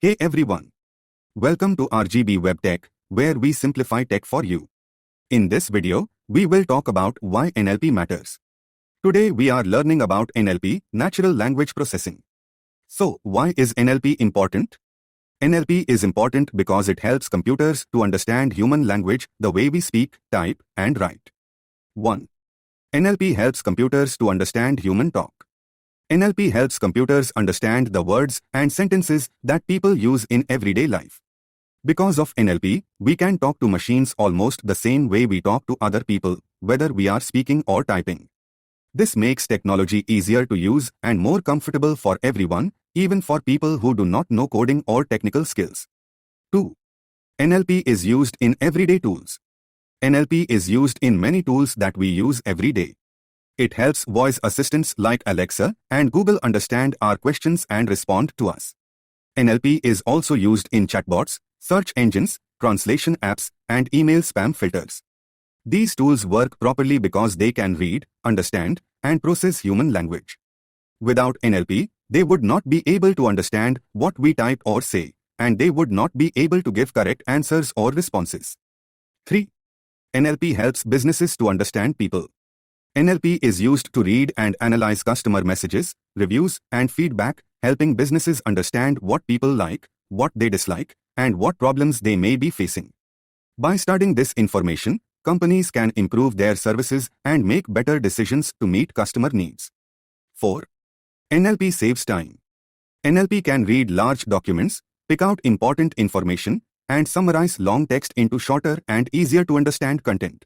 Hey everyone, welcome to RGB Web Tech, where we simplify tech for you. In this video, we will talk about why NLP matters. Today we are learning about NLP, natural language processing. So, why is NLP important? NLP is important because it helps computers to understand human language the way we speak, type, and write. 1. NLP helps computers to understand human talk. NLP helps computers understand the words and sentences that people use in everyday life. Because of NLP, we can talk to machines almost the same way we talk to other people, whether we are speaking or typing. This makes technology easier to use and more comfortable for everyone, even for people who do not know coding or technical skills. 2. NLP is used in everyday tools. NLP is used in many tools that we use every day. It helps voice assistants like Alexa and Google understand our questions and respond to us. NLP is also used in chatbots, search engines, translation apps, and email spam filters. These tools work properly because they can read, understand, and process human language. Without NLP, they would not be able to understand what we type or say, and they would not be able to give correct answers or responses. 3. NLP helps businesses to understand people. NLP is used to read and analyze customer messages, reviews, and feedback, helping businesses understand what people like, what they dislike, and what problems they may be facing. By studying this information, companies can improve their services and make better decisions to meet customer needs. 4. NLP saves time. NLP can read large documents, pick out important information, and summarize long text into shorter and easier to understand content.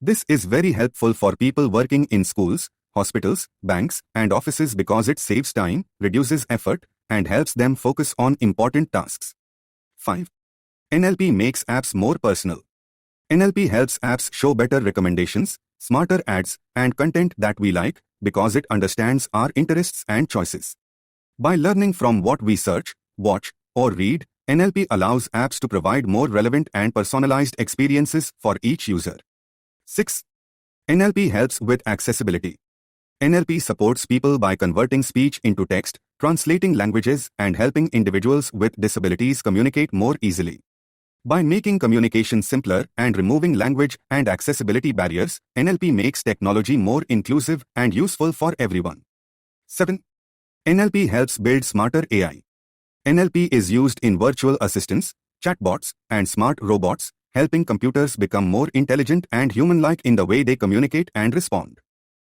This is very helpful for people working in schools, hospitals, banks, and offices because it saves time, reduces effort, and helps them focus on important tasks. 5. NLP makes apps more personal. NLP helps apps show better recommendations, smarter ads, and content that we like because it understands our interests and choices. By learning from what we search, watch, or read, NLP allows apps to provide more relevant and personalized experiences for each user. 6. NLP helps with accessibility. NLP supports people by converting speech into text, translating languages, and helping individuals with disabilities communicate more easily. By making communication simpler and removing language and accessibility barriers, NLP makes technology more inclusive and useful for everyone. 7. NLP helps build smarter AI. NLP is used in virtual assistants, chatbots, and smart robots, helping computers become more intelligent and human-like in the way they communicate and respond.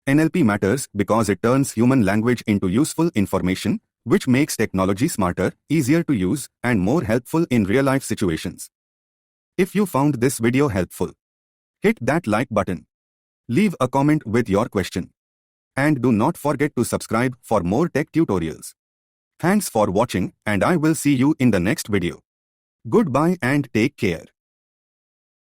NLP matters because it turns human language into useful information, which makes technology smarter, easier to use, and more helpful in real-life situations. If you found this video helpful, hit that like button. Leave a comment with your question. And do not forget to subscribe for more tech tutorials. Thanks for watching, and I will see you in the next video. Goodbye and take care.